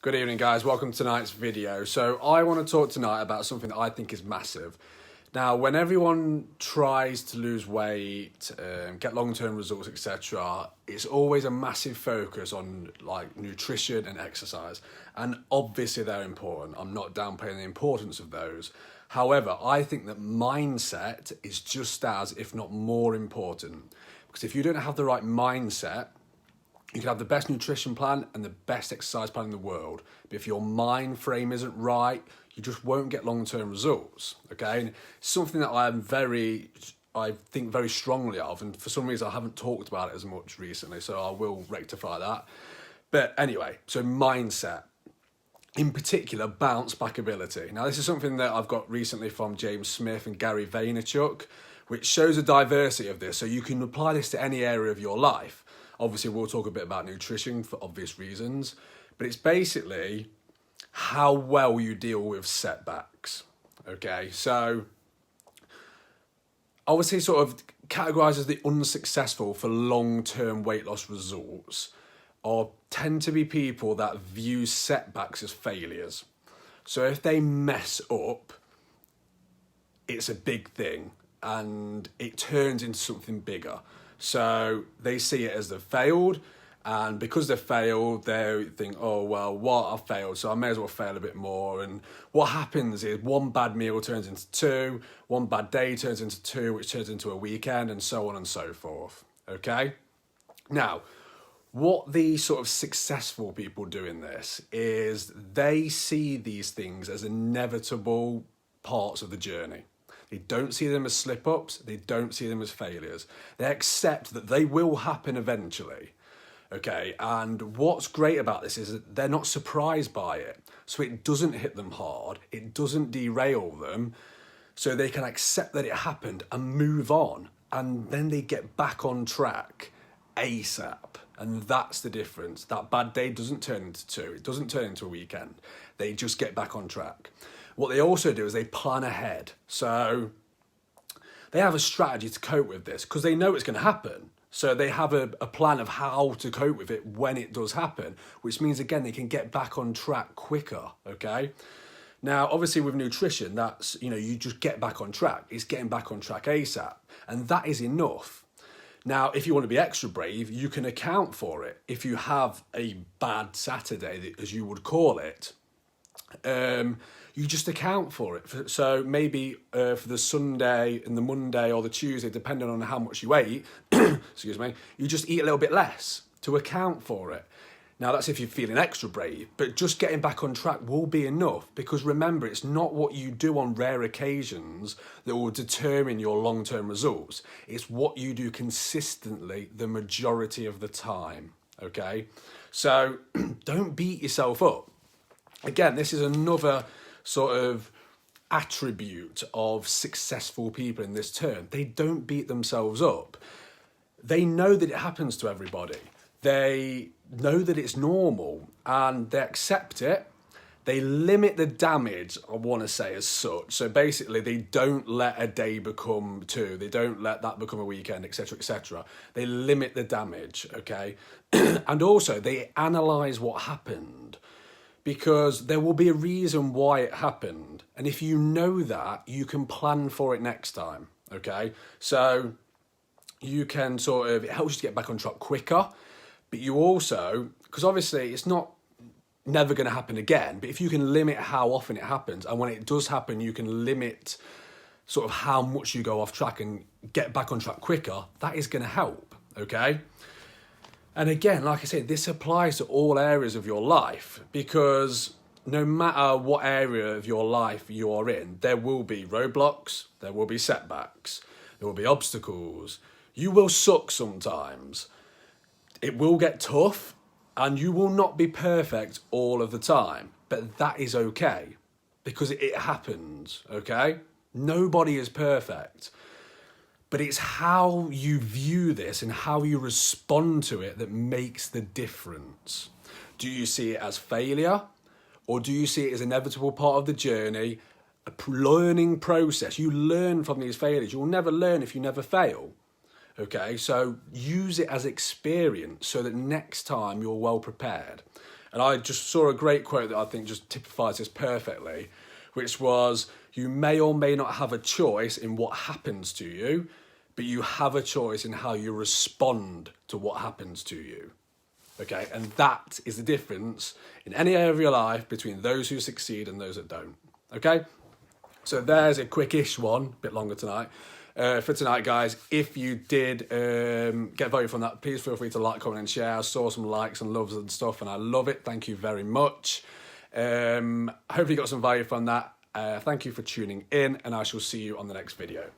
Good evening, guys. Welcome to tonight's video. So I want to talk tonight about something that I think is massive. Now, when everyone tries to lose weight, get long-term results, etc., it's always a massive focus on like nutrition and exercise. And obviously they're important. I'm not downplaying the importance of those. However, I think that mindset is just as, if not more important. Because if you don't have the right mindset, you can have the best nutrition plan and the best exercise plan in the world, but if your mind frame isn't right, you just won't get long-term results, okay? And something that I think very strongly of, and for some reason I haven't talked about it as much recently, so I will rectify that. But anyway, so mindset. In particular, bounce back ability. Now, this is something that I've got recently from James Smith and Gary Vaynerchuk, which shows the diversity of this, so you can apply this to any area of your life. Obviously, we'll talk a bit about nutrition for obvious reasons, but it's basically how well you deal with setbacks, okay? So I would say sort of categorised as the unsuccessful for long-term weight loss results tend to be people that view setbacks as failures. So if they mess up, it's a big thing and it turns into something bigger. So they see it as they've failed, and because they've failed, they think, oh, well, what, I've failed, so I may as well fail a bit more. And what happens is one bad meal turns into two, one bad day turns into two, which turns into a weekend, and so on and so forth, okay? Now, what the sort of successful people do in this is they see these things as inevitable parts of the journey. They don't see them as slip-ups. They don't see them as failures. They accept that they will happen eventually, okay? And what's great about this is that they're not surprised by it. So it doesn't hit them hard. It doesn't derail them. So they can accept that it happened and move on. And then they get back on track ASAP. And that's the difference. That bad day doesn't turn into two. It doesn't turn into a weekend. They just get back on track. What they also do is they plan ahead. So they have a strategy to cope with this because they know it's going to happen. So they have a plan of how to cope with it when it does happen, which means, again, they can get back on track quicker, okay? Now, obviously with nutrition, that's, you just get back on track. It's getting back on track ASAP. And that is enough. Now, if you want to be extra brave, you can account for it. If you have a bad Saturday, as you would call it, you just account for it. So maybe for the Sunday and the Monday or the Tuesday, depending on how much you ate, excuse me, you just eat a little bit less to account for it. Now, that's if you're feeling extra brave, but just getting back on track will be enough, because remember, it's not what you do on rare occasions that will determine your long-term results. It's what you do consistently the majority of the time, okay? So don't beat yourself up. Again, this is another sort of attribute of successful people in this term. They don't beat themselves up. They know that it happens to everybody. They know that it's normal and they accept it. They limit the damage, I want to say, as such. So basically, they don't let a day become two. They don't let that become a weekend, etc., etc. They limit the damage, okay? And also, they analyse what happened, because there will be a reason why it happened. And if you know that, you can plan for it next time, okay? So you can it helps you to get back on track quicker, but you also, because obviously it's not never going to happen again, but if you can limit how often it happens, and when it does happen, you can limit sort of how much you go off track and get back on track quicker, that is going to help, okay? And again, like I said, this applies to all areas of your life, because no matter what area of your life you are in, there will be roadblocks, there will be setbacks, there will be obstacles. You will suck sometimes. It will get tough, and you will not be perfect all of the time, but that is okay, because it happens, okay? Nobody is perfect. But it's how you view this and how you respond to it that makes the difference. Do you see it as failure, or do you see it as an inevitable part of the journey, a learning process? You learn from these failures. You'll never learn if you never fail, Okay, so use it as experience so that next time you're well prepared. And I just saw a great quote that I think just typifies this perfectly, which was, you may or may not have a choice in what happens to you, but you have a choice in how you respond to what happens to you. Okay, and that is the difference in any area of your life between those who succeed and those that don't. Okay, so there's a quickish one, a bit longer tonight. For tonight, guys, if you did get value from that, please feel free to like, comment and share. I saw some likes and loves and stuff, and I love it. Thank you very much. Hopefully you got some value from that. Thank you for tuning in, and I shall see you on the next video.